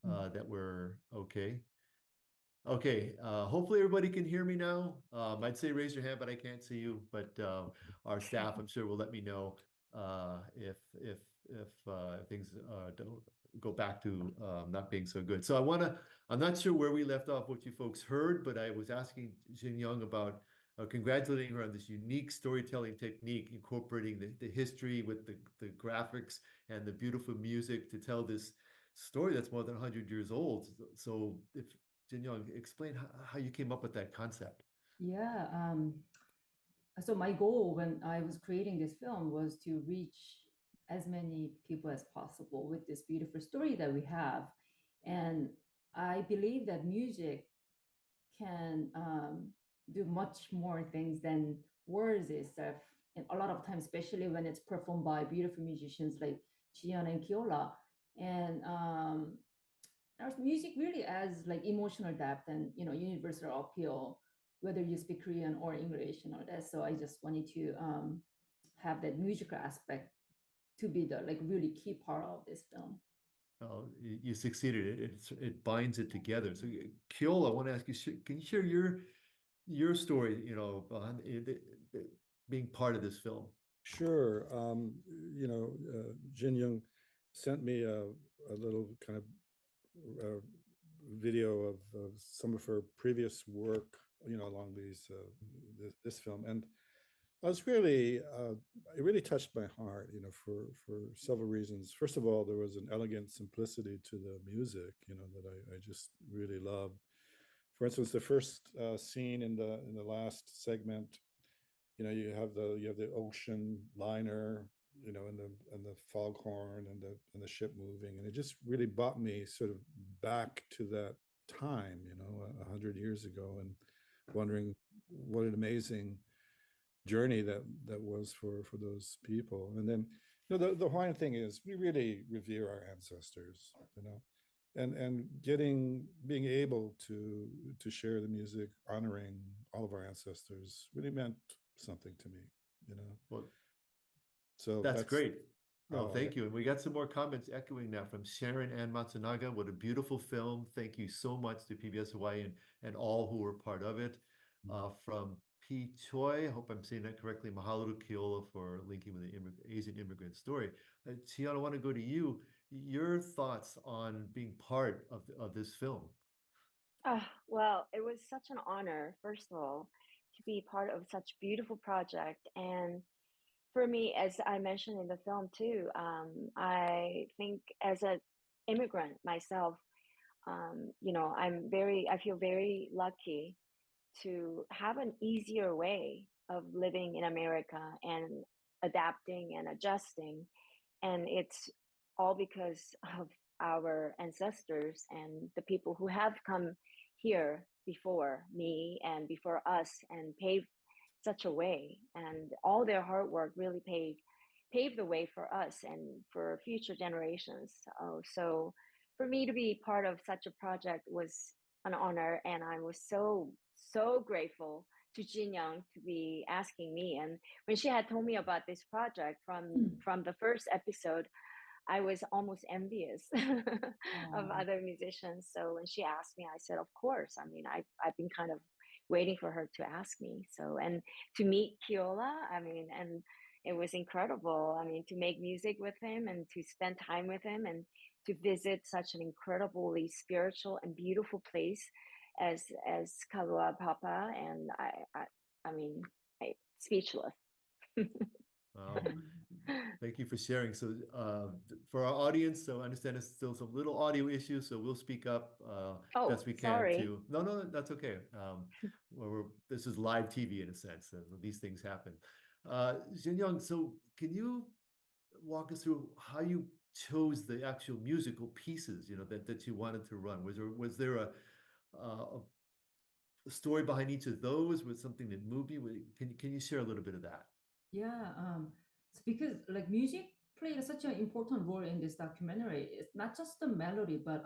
that we're okay. Okay, hopefully everybody can hear me now. I'd say raise your hand, but I can't see you. But our staff, I'm sure, will let me know if things don't go back to not being so good. So I'm not sure where we left off, what you folks heard, but I was asking Jin Young about congratulating her on this unique storytelling technique, incorporating the history with the graphics and the beautiful music to tell this story that's more than 100 years old. So if Jin Young, explain how you came up with that concept. Yeah. So my goal when I was creating this film was to reach as many people as possible with this beautiful story that we have. And I believe that music can do much more things than words itself. And a lot of times, especially when it's performed by beautiful musicians like Chian and Kiola. And our music really adds like emotional depth and universal appeal, whether you speak Korean or English and all that. So I just wanted to have that musical aspect to be the like really key part of this film. You succeeded. It binds it together. So, Kyola, I want to ask you, can you share your story? Behind being part of this film. Sure. Jin Young sent me a little kind of uh, video of some of her previous work, along this film, and I was really, it really touched my heart, for several reasons. First of all, there was an elegant simplicity to the music, that I just really loved. For instance, the first scene in the last segment, you have the ocean liner, and the foghorn and the ship moving, and it just really brought me sort of back to that time, 100 years ago, and wondering what an amazing journey that was for those people. And then, the Hawaiian thing is we really revere our ancestors, and being able to share the music, honoring all of our ancestors really meant something to me, Well, so that's that's great. Oh, oh yeah. thank you. And we got some more comments echoing now from Sharon and Matsunaga. What a beautiful film. Thank you so much to PBS Hawaii and all who were part of it. From P. Choi, I hope I'm saying that correctly. Mahalo to Keola for linking with the Asian immigrant story. Tiana, I want to go to you. Your thoughts on being part of this film. Well, it was such an honor, first of all, to be part of such beautiful project. And for me, as I mentioned in the film too, I think as an immigrant myself, I feel very lucky to have an easier way of living in America and adapting and adjusting. And it's all because of our ancestors and the people who have come here before me and before us and paved such a way. And all their hard work really paved the way for us and for future generations. So for me to be part of such a project was an honor, and I was so grateful to Jin Young to be asking me. And when she had told me about this project from the first episode, I was almost envious of Oh, other musicians. So when she asked me, I said, of course. I mean, I've been kind of waiting for her to ask me. So, and to meet Kiola, I mean, and it was incredible. I mean, to make music with him and to spend time with him and to visit such an incredibly spiritual and beautiful place as Kalua Papa. And I mean, speechless. Wow. Thank you for sharing. So, for our audience, so I understand there's still some little audio issues, so we'll speak up Oh, best we can sorry. to. No, no, that's okay. This is live TV in a sense, and these things happen. Jin Young, so can you walk us through how you chose the actual musical pieces, that you wanted to run? Was there a story behind each of those? Was something that moved you? Can you share a little bit of that? yeah. It's because like music played such an important role in this documentary. It's not just the melody, but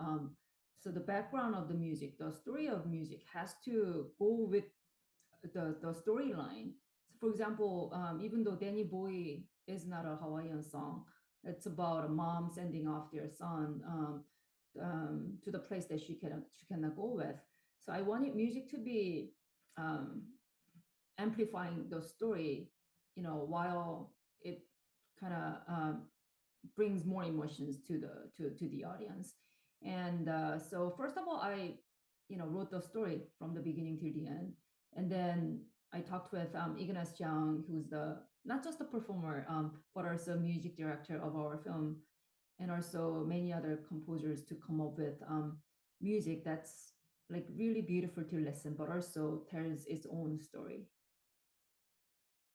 so the background of the music, the story of music has to go with the storyline. So for example, even though Danny Boy is not a Hawaiian song, it's about a mom sending off their son. to the place that she cannot go with. So I wanted music to be amplifying the story, while it kind of brings more emotions to the audience. And so first of all, I wrote the story from the beginning till the end, and then I talked with Ignace Jiang, who's not just the performer, but also music director of our film, and also many other composers, to come up with music that's like really beautiful to listen, but also tells its own story.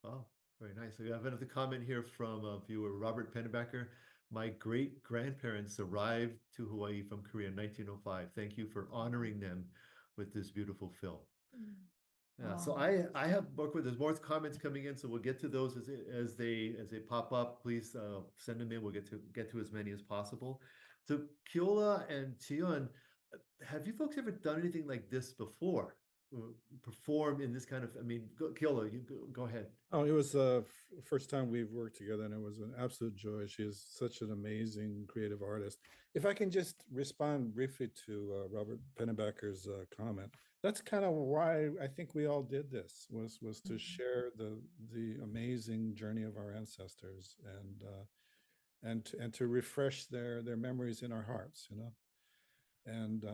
Wow, very nice. We have another comment here from viewer Robert Pennebacker. My great-grandparents arrived to Hawaii from Korea in 1905. Thank you for honoring them with this beautiful film. Yeah, so I have worked with, there's more comments coming in, so we'll get to those as they pop up. Please send them in. We'll get to as many as possible. So Keola and Chion, have you folks ever done anything like this before? Perform in this kind of, Keola, you go ahead. Oh, it was the first time we've worked together, and it was an absolute joy. She is such an amazing creative artist. If I can just respond briefly to Robert Pennebacker's comment, that's kind of why I think we all did this, was to share the amazing journey of our ancestors, and to refresh their memories in our hearts, And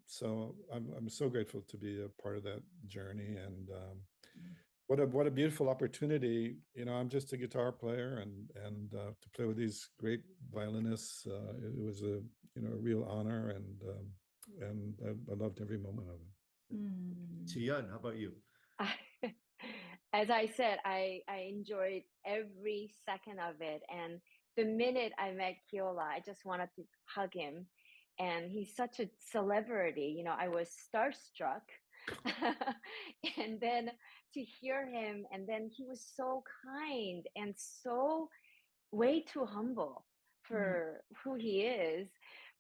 so I'm so grateful to be a part of that journey, and what a beautiful opportunity. I'm just a guitar player, and to play with these great violinists, it was a real honor, and I loved every moment of it. Chion, how about you? As I said, I enjoyed every second of it, and the minute I met Keola, I just wanted to hug him. And he's such a celebrity, I was starstruck. And then to hear him, and then he was so kind and so way too humble for who he is,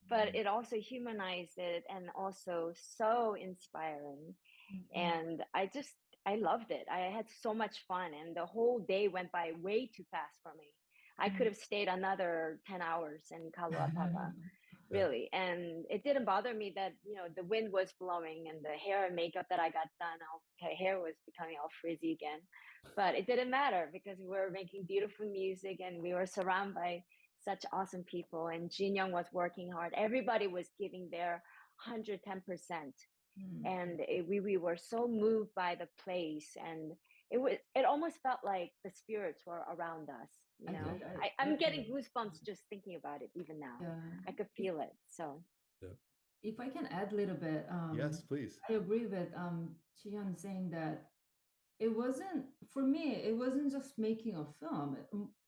but it also humanized it, and also so inspiring. And I loved it. I had so much fun, and the whole day went by way too fast for me. I could have stayed another 10 hours in Kalaupapa. Really. And it didn't bother me that, the wind was blowing, and the hair and makeup that I got done, hair was becoming all frizzy again. But it didn't matter, because we were making beautiful music, and we were surrounded by such awesome people. And Jin Young was working hard. Everybody was giving their 110%. And we were so moved by the place, and it almost felt like the spirits were around us. I'm getting goosebumps just thinking about it even now. Yeah. I could feel it. So if I can add a little bit, yes, please. I agree with Chion saying that it wasn't, for me, it wasn't just making a film.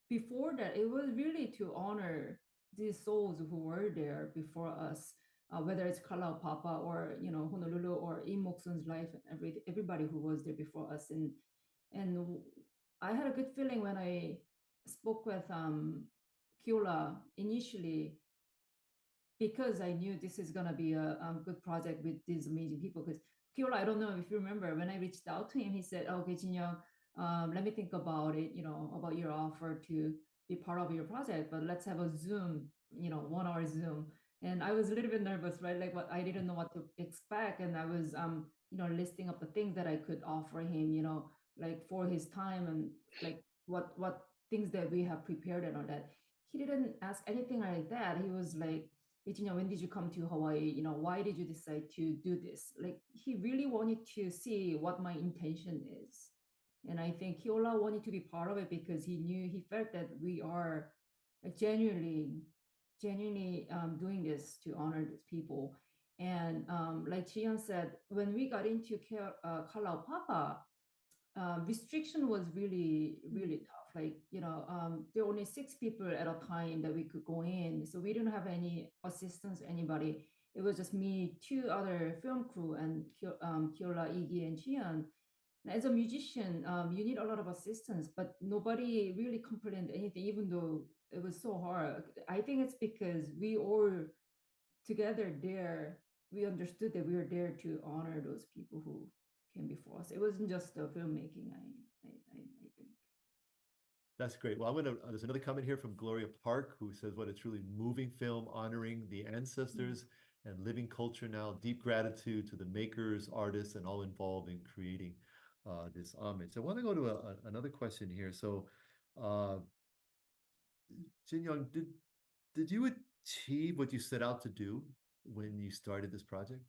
Before that, it was really to honor these souls who were there before us, whether it's Kalaupapa or Honolulu, or Im Moksun's life, and everybody who was there before us. And I had a good feeling when I spoke with Keola initially, because I knew this is gonna be a good project with these amazing people. Because Keola, I don't know if you remember, when I reached out to him, he said, "Okay, Jin Young, let me think about it, about your offer to be part of your project, but let's have a Zoom, 1 hour Zoom." And I was a little bit nervous, right? Like, I didn't know what to expect, and I was listing up the things that I could offer him, like for his time, and like what things that we have prepared and all that. He didn't ask anything like that. He was like, when did you come to Hawaii? Why did you decide to do this? Like, he really wanted to see what my intention is. And I think Keola wanted to be part of it, because he felt that we are genuinely doing this to honor these people. And like Chion said, when we got into Kalaupapa, restriction was really, really tough. Like, there were only 6 people at a time that we could go in. So we didn't have any assistance, anybody. It was just me, 2 other film crew, and Keola, Iggy, and Chion. As a musician, you need a lot of assistance, but nobody really complained anything, even though it was so hard. I think it's because we all together there, we understood that we were there to honor those people who came before us. It wasn't just the filmmaking, I think. That's great. Well, there's another comment here from Gloria Park, who says, what a truly moving film honoring the ancestors and living culture now. Deep gratitude to the makers, artists, and all involved in creating this homage. I want to go to another question here. So, Jin Young, did you achieve what you set out to do when you started this project?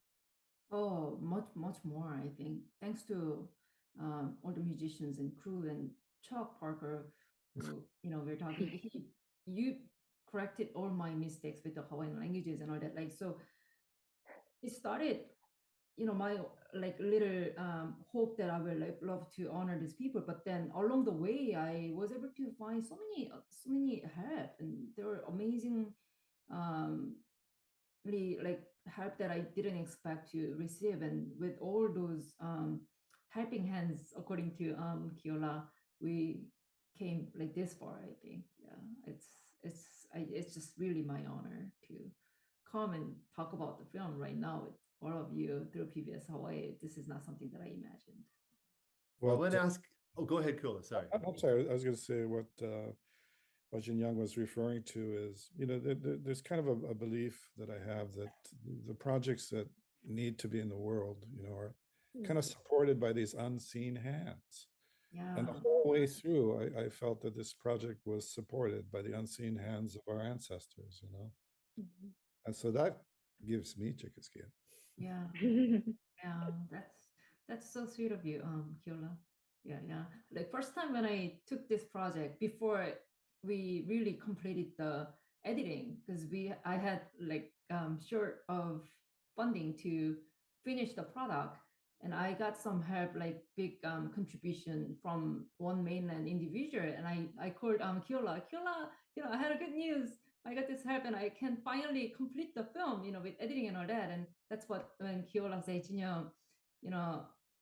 Oh, much more, I think. Thanks to all the musicians and crew and Chuck Parker, who, we're talking, you corrected all my mistakes with the Hawaiian languages and all that. Like, so it started, my like little hope that I will love to honor these people. But then along the way, I was able to find so many help, and they were amazing, really like help that I didn't expect to receive. And with all those helping hands, according to Kiola, we came like this far, I think. Yeah, it's just really my honor to come and talk about the film right now with all of you through PBS Hawaii. This is not something that I imagined. Well, I want to ask, oh, go ahead, Kula, sorry. I'm sorry, I was going to say what Jin Young was referring to is, there's kind of a belief that I have that the projects that need to be in the world, are kind of supported by these unseen hands. Yeah. And the whole way through, I felt that this project was supported by the unseen hands of our ancestors, And so that gives me chicken skin. Yeah. Yeah, that's so sweet of you, Kiola. Yeah. Like first time when I took this project before we really completed the editing, because I had like short of funding to finish the product, and I got some help, like big contribution from one mainland individual, and I called Kiola, I had a good news. I got this help and I can finally complete the film, with editing and all that. And that's what when Kiola said,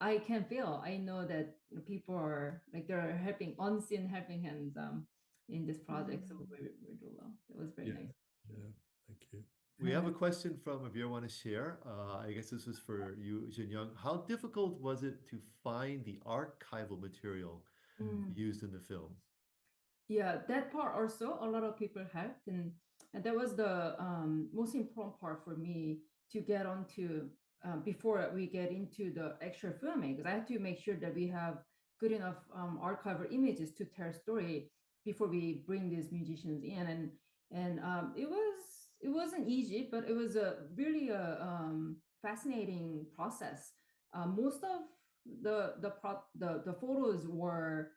I can feel, I know that people are like, they're helping, unseen helping hands in this project. So we're doing well. It was very nice. Yeah, thank you. We have a question from, if you want to share, I guess this is for you, Jin Young. How difficult was it to find the archival material used in the film? Yeah, that part also, a lot of people helped. And that was the most important part for me to get onto before we get into the actual filming, because I had to make sure that we have good enough archival images to tell a story before we bring these musicians in. And it wasn't easy, but it was a really fascinating process. Most of the photos were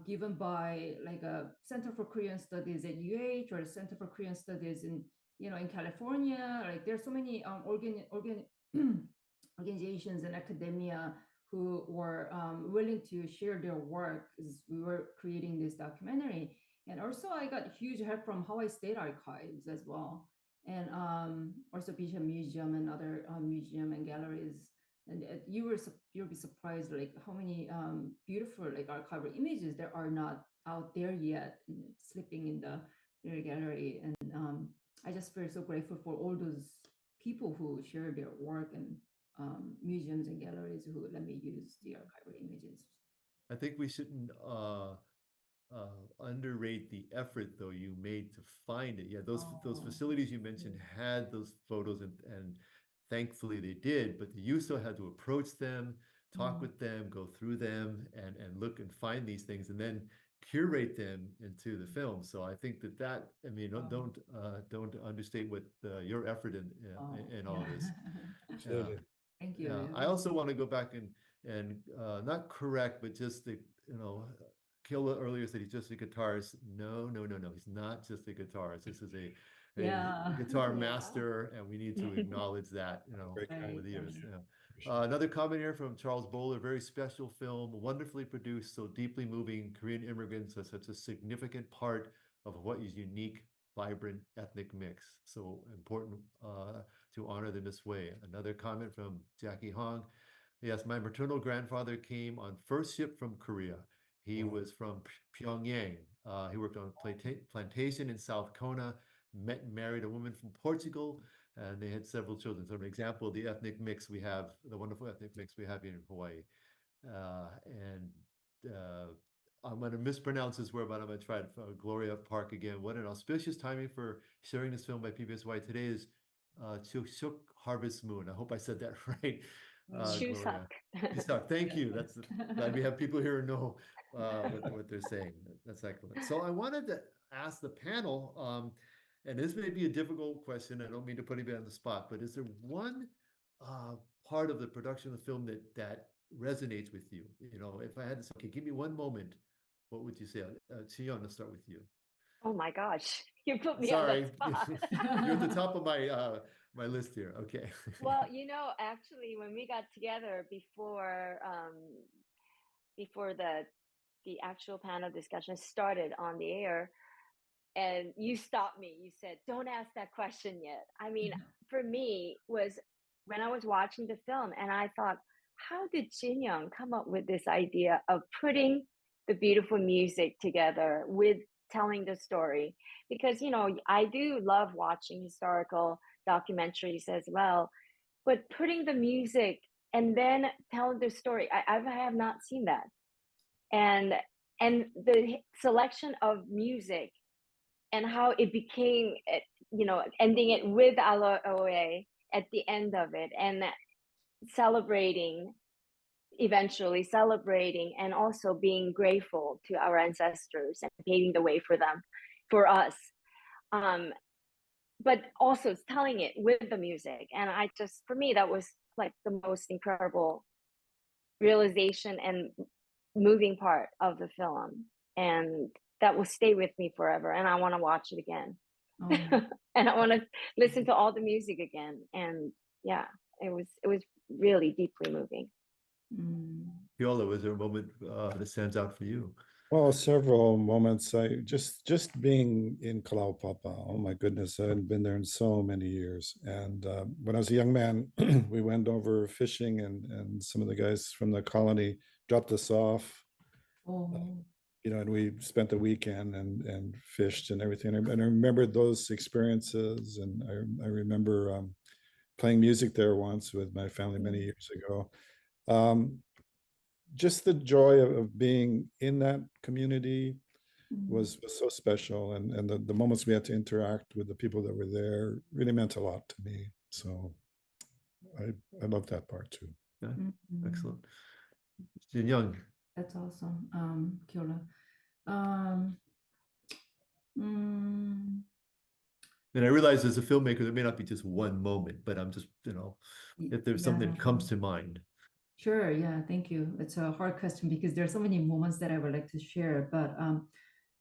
given by like a Center for Korean Studies at UH or a Center for Korean Studies in California. Like there's so many organizations and academia who were willing to share their work as we were creating this documentary. And also I got huge help from Hawaii State Archives as well, and also Bishop Museum and other museum and galleries. And you'll be surprised like how many beautiful like archival images there are not out there yet, slipping in the gallery. And I just feel so grateful for all those people who share their work, and museums and galleries who let me use the archival images. I think we shouldn't underrate the effort though you made to find it. Yeah, those facilities you mentioned had those photos, and thankfully they did, but you still had to approach them, talk with them, go through them, and look and find these things, and then curate them into the film. So I think that I mean, don't understate what your effort in all this. Absolutely. Thank you. Yeah, I also want to go back and not correct, but just the Killa earlier said he's just a guitarist. No, he's not just a guitarist. This is a guitar master, and we need to acknowledge that, over the years. Yeah. Another comment here from Charles Bowler, very special film, wonderfully produced, so deeply moving. Korean immigrants are such a significant part of Hawaii's unique, vibrant ethnic mix. So important to honor them this way. Another comment from Jackie Hong. Yes, my maternal grandfather came on first ship from Korea. He was from Pyongyang. He worked on plantation in South Kona, met and married a woman from Portugal, and they had several children. So an example of the ethnic mix we have, the wonderful ethnic mix we have here in Hawaii. And I'm going to mispronounce this word, but I'm going to try it. Gloria Park again. What an auspicious timing for sharing this film by PBS Hawaiʻi. Today is Chuk Harvest Moon. I hope I said that right. Gloria. Chuseok. Thank you. That's glad we have people here who know what they're saying. That's excellent. So I wanted to ask the panel, and this may be a difficult question. I don't mean to put anybody on the spot, but is there one part of the production of the film that resonates with you? You know, if I had to say, okay, give me one moment, what would you say? Chion, let's start with you. Oh my gosh, you put me Sorry, on the spot. you're at the top of my list here. Okay. Well, you know, actually, when we got together before the actual panel discussion started on the air, and you stopped me. You said, "Don't ask that question yet." I mean, for me, was when I was watching the film, and I thought, how did Jin Young come up with this idea of putting the beautiful music together with telling the story? Because, you know, I do love watching historical documentaries as well, but putting the music and then telling the story, I have not seen that. And the selection of music and how it became, you know, ending it with Aloe at the end of it, and celebrating, eventually celebrating, and also being grateful to our ancestors and paving the way for them, for us. But also telling it with the music. And I just, for me, that was like the most incredible realization and moving part of the film. And that will stay with me forever. And I want to watch it again. Oh. And I want to listen to all the music again. And yeah, it was really deeply moving. Viola, was there a moment that stands out for you? Well, several moments. I just being in Kalaupapa. Oh my goodness, I hadn't been there in so many years. And when I was a young man, we went over fishing, and some of the guys from the colony dropped us off. Oh. You know, and we spent the weekend and fished and everything. And I remember those experiences, and I remember playing music there once with my family many years ago. Just the joy of being in that community was so special, and the moments we had to interact with the people that were there really meant a lot to me. So I love that part too. Yeah. Excellent. Jin Young. That's awesome. Kyola. And I realize as a filmmaker, there may not be just one moment, but I'm just, you know, if there's something that comes to mind. Sure. Yeah. Thank you. It's a hard question because there are so many moments that I would like to share. But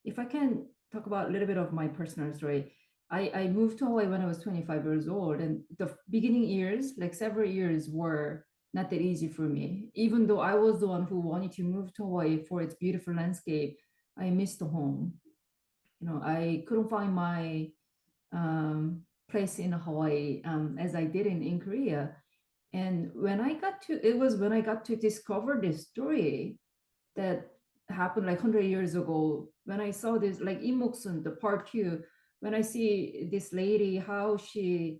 if I can talk about a little bit of my personal story, I moved to Hawaii when I was 25 years old, and the beginning years, like several years, were not that easy for me. Even though I was the one who wanted to move to Hawaii for its beautiful landscape, I missed the home. You know, I couldn't find my place in Hawaii as I did in Korea. And when I got to discover this story that happened like 100 years ago, when I saw this, like in Moksun, the part 2, when I see this lady, how she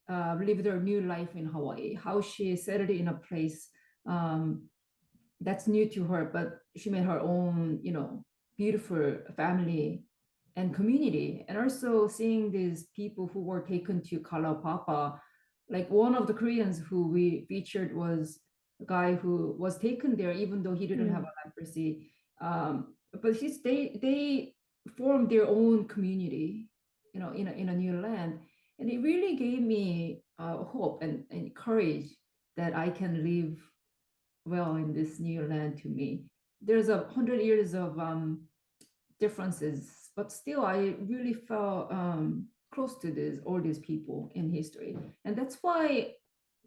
lived her new life in Hawaii, how she settled in a place that's new to her, but she made her own, you know, beautiful family and community. And also seeing these people who were taken to Kalaupapa. Like one of the Koreans who we featured was a guy who was taken there, even though he didn't have a leprosy. But they formed their own community, you know, in a new land. And it really gave me hope and courage that I can live well in this new land to me. There's 100 years of differences, but still I really felt close to all these people in history. And that's why,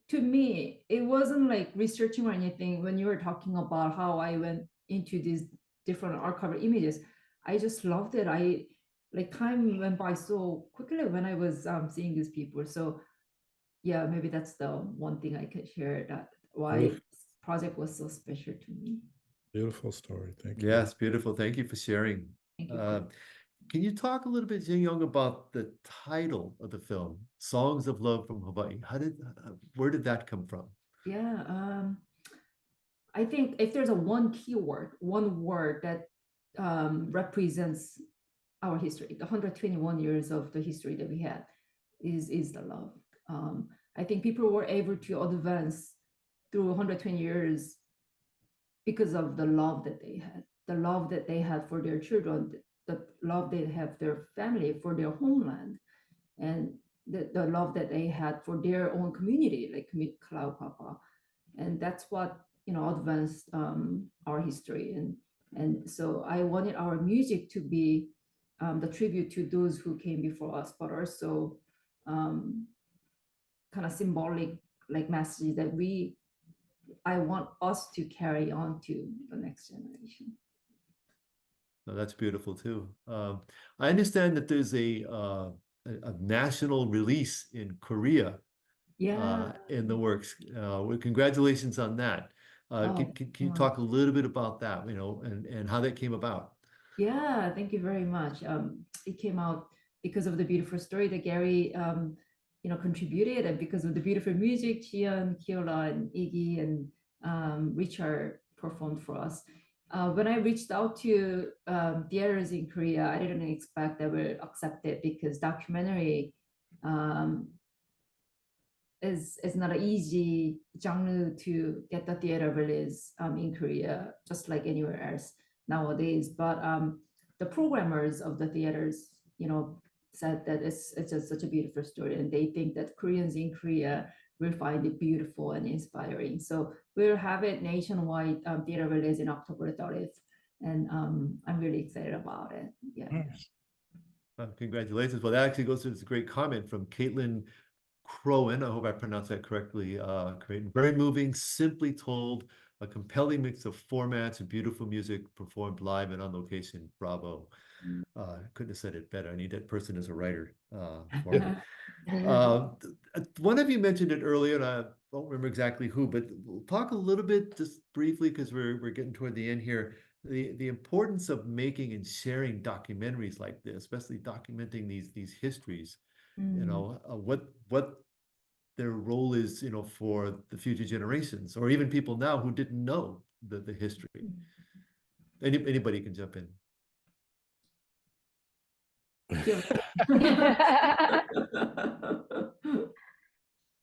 to me, it wasn't like researching or anything. When you were talking about how I went into these different archival images, I just loved it. Like time went by so quickly when I was seeing these people. So yeah, maybe that's the one thing I could share, that why this project was so special to me. Beautiful story. Thank you. Yes, beautiful. Thank you for sharing. Thank you. Can you talk a little bit, Jin Young, about the title of the film, Songs of Love from Hawaii? Where did that come from? Yeah, I think if there's one word that represents our history. The 121 years of the history that we had is the love. I think people were able to advance through 120 years because of the love that they had, the love that they had for their children, the love they have their family, for their homeland, and the love that they had for their own community, like Kalaupapa. And that's what, advanced our history. And so I wanted our music to be the tribute to those who came before us, but also kind of symbolic, like messages that I want us to carry on to the next generation. No, that's beautiful too. I understand that there's a national release in Korea in the works. Well, congratulations on that. Can you talk a little bit about that, and how that came about? Yeah, thank you very much. It came out because of the beautiful story that Gary, contributed, and because of the beautiful music Jian, Kiola, and Iggy, and Richard performed for us. When I reached out to theaters in Korea, I didn't expect they were accepted, because documentary is not an easy genre to get the theater release in Korea, just like anywhere else nowadays. But the programmers of the theaters, said that it's just such a beautiful story, and they think that Koreans in Korea will find it beautiful and inspiring. So we'll have it nationwide theater release in October 30th, and I'm really excited about it. Yeah. Congratulations. Well, that actually goes to this great comment from Caitlin Crowan. I hope I pronounced that correctly. Very moving, simply told, a compelling mix of formats and beautiful music performed live and on location. Bravo. Couldn't have said it better. I need that person as a writer for me. One of you mentioned it earlier, and I don't remember exactly who, but we'll talk a little bit just briefly, because we're getting toward the end here. The importance of making and sharing documentaries like this, especially documenting these histories. What their role is, for the future generations, or even people now who didn't know the history. Anybody can jump in.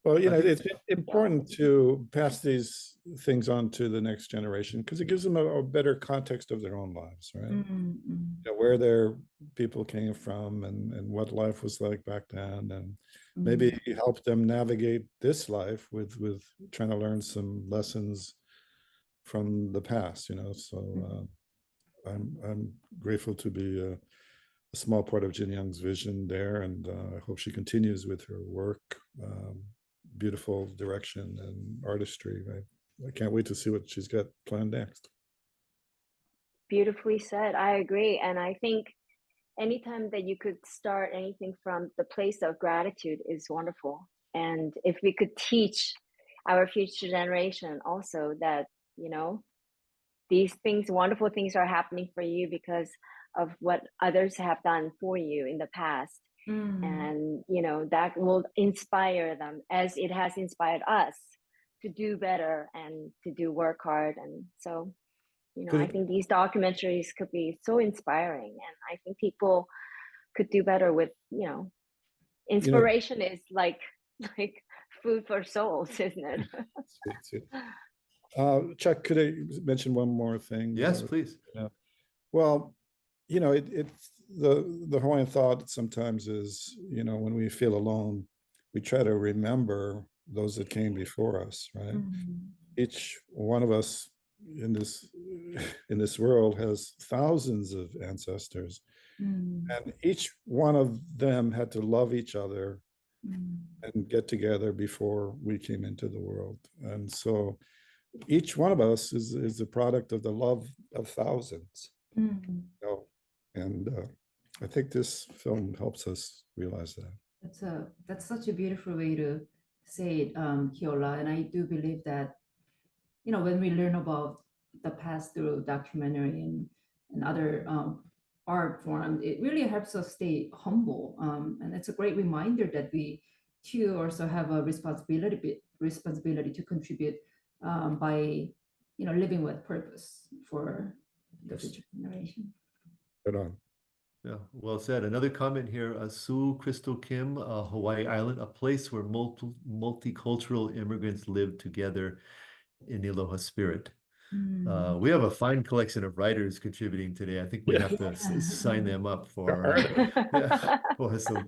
Well, it's important to pass these things on to the next generation, because it gives them a better context of their own lives, right? Where their people came from, and what life was like back then, and maybe help them navigate this life with trying to learn some lessons from the past, So I'm grateful to be a small part of Jin Young's vision there, and I hope she continues with her work. Beautiful direction and artistry. I can't wait to see what she's got planned next. Beautifully said. I agree. And I think anytime that you could start anything from the place of gratitude is wonderful. And if we could teach our future generation also that, these things, wonderful things are happening for you because of what others have done for you in the past. And, that will inspire them, as it has inspired us to do better and to work hard. And so, I think these documentaries could be so inspiring, and I think people could do better with, inspiration is like food for souls, isn't it? Sweet. Chuck, could I mention one more thing? Yes, please. Well, it's the Hawaiian thought sometimes is, when we feel alone, we try to remember those that came before us, right? Each one of us in this world has thousands of ancestors, and each one of them had to love each other and get together before we came into the world. And so each one of us is the product of the love of thousands. And I think this film helps us realize that. That's such a beautiful way to say it, Kiola. And I do believe that, when we learn about the past through documentary and other art form, it really helps us stay humble. And it's a great reminder that we too also have a responsibility to contribute by living with purpose for the future generation. Right on. Yeah, well said. Another comment here, Sue Crystal Kim, Hawaii Island, a place where multicultural immigrants live together in the aloha spirit. Mm. We have a fine collection of writers contributing today. I think we Yeah. have to sign them up for Artists. yeah, for some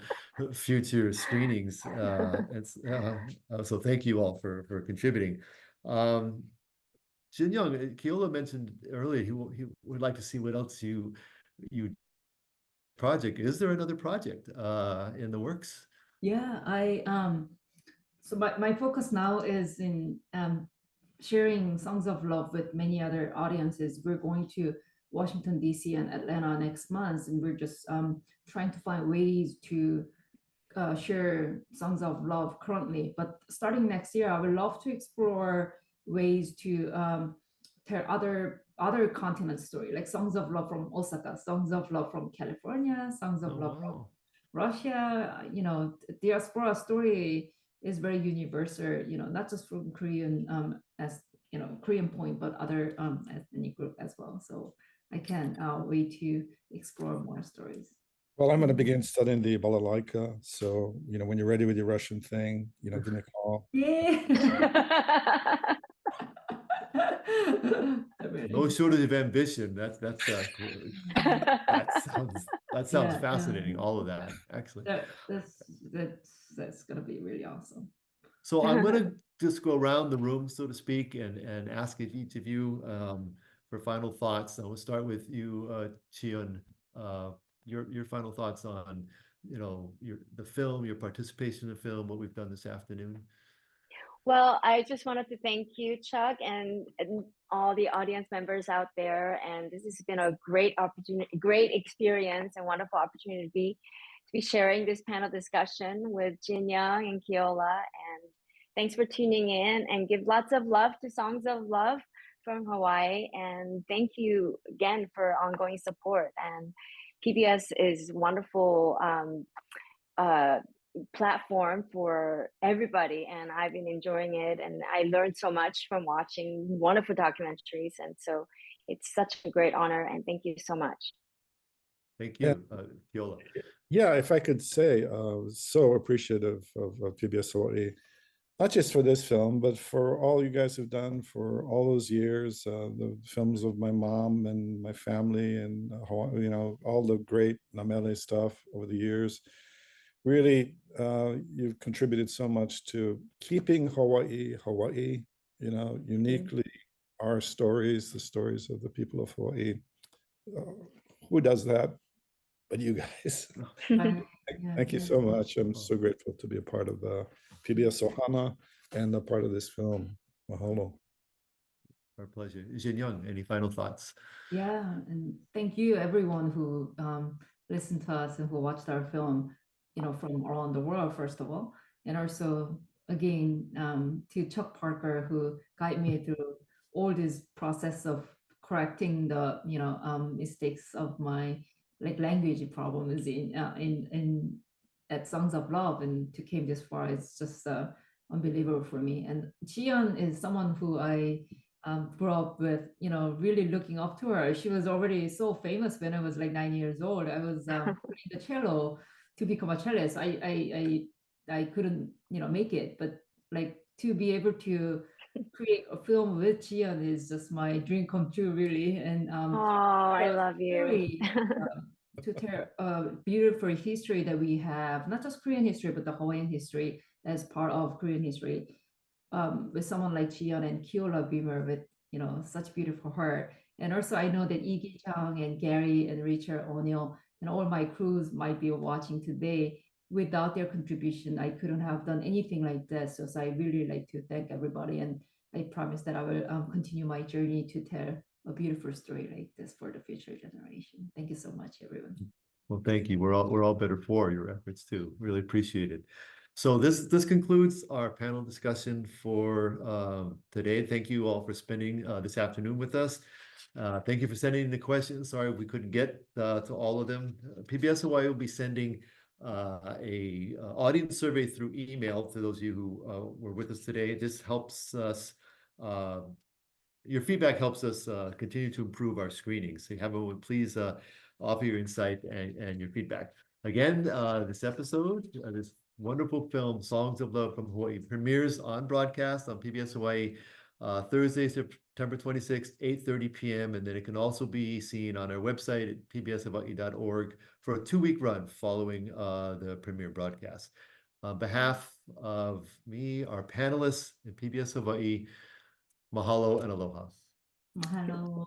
future screenings. So thank you all for contributing. Jin Young, Keola mentioned earlier he would like to see what else you project. Is there another project in the works? Yeah, so my focus now is in sharing songs of love with many other audiences. We're going to Washington, D.C. and Atlanta next month, and we're just trying to find ways to share songs of love currently. But starting next year, I would love to explore ways to tell other continent story, like songs of love from Osaka, songs of love from California, songs of love from Russia. You know, diaspora story is very universal, you know, not just from Korean as you know, Korean point, but other ethnic group as well. So I can't wait to explore more stories. Well, I'm going to begin studying the balalaika. So, you know, when you're ready with your Russian thing, you know, give me a call. Yeah. No shortage of ambition. That sounds Yeah, fascinating. All of that, excellent. That's gonna be really awesome. So I'm gonna just go around the room, so to speak, and ask if each of you for final thoughts. I will start with you, Chion. Your final thoughts on, you know, the film, your participation in the film, what we've done this afternoon. Well, I just wanted to thank you, Chuck, and all the audience members out there. And this has been a great opportunity, great experience, and wonderful opportunity to be sharing this panel discussion with Jin Young and Keola. And thanks for tuning in, and give lots of love to Songs of Love from Hawaii. And thank you again for ongoing support. And PBS is wonderful platform for everybody, and I've been enjoying it, and I learned so much from watching wonderful documentaries, and so it's such a great honor, and thank you so much. Thank you, Keola. Yeah, if I could say, so appreciative of PBS Hawaiʻi, not just for this film, but for all you guys have done for all those years, the films of my mom and my family, and Hawaii, you know, all the great Namele stuff over the years. Really, you've contributed so much to keeping Hawaii, you know, uniquely our stories, the stories of the people of Hawaii. Who does that but you guys? Thank you so much. I'm so grateful to be a part of PBS Ohana and a part of this film. Mahalo. Our pleasure. Jin Young, any final thoughts? Yeah, and thank you everyone who listened to us and who watched our film, you know, from around the world, first of all, and also again to Chuck Parker, who guided me through all this process of correcting the, you know, mistakes of my like language problems in at Songs of Love, and to came this far. It's just unbelievable for me. And Chion is someone who I grew up with, you know, really looking up to her. She was already so famous when I was like 9 years old. I was playing the cello to become a cellist. I couldn't, you know, make it, but like to be able to create a film with Chion is just my dream come true, really. And I love you. To tell a beautiful history that we have, not just Korean history, but the Hawaiian history as part of Korean history. With someone like Chion and Keola Beamer with, you know, such beautiful heart. And also I know that Iggy Chang and Gary and Richard O'Neill and all my crews might be watching today. Without their contribution, I couldn't have done anything like this. So I really like to thank everybody, and I promise that I will continue my journey to tell a beautiful story like this for the future generation. Thank you so much, everyone. Well, thank you. We're all better for your efforts too. Really appreciate it. So this concludes our panel discussion for today. Thank you all for spending this afternoon with us. Thank you for sending the questions. Sorry we couldn't get to all of them. PBS Hawaiʻi will be sending a audience survey through email to those of you who were with us today. It just helps us. Your feedback helps us continue to improve our screenings. So have a please offer your insight and your feedback. Again, this episode, this wonderful film, Songs of Love from Hawaii, premieres on broadcast on PBS Hawaii Thursday, September 26th, 8:30 p.m. And then it can also be seen on our website at pbshawaii.org for a 2-week run following the premiere broadcast. On behalf of me, our panelists in PBS Hawaii, mahalo and aloha. Mahalo.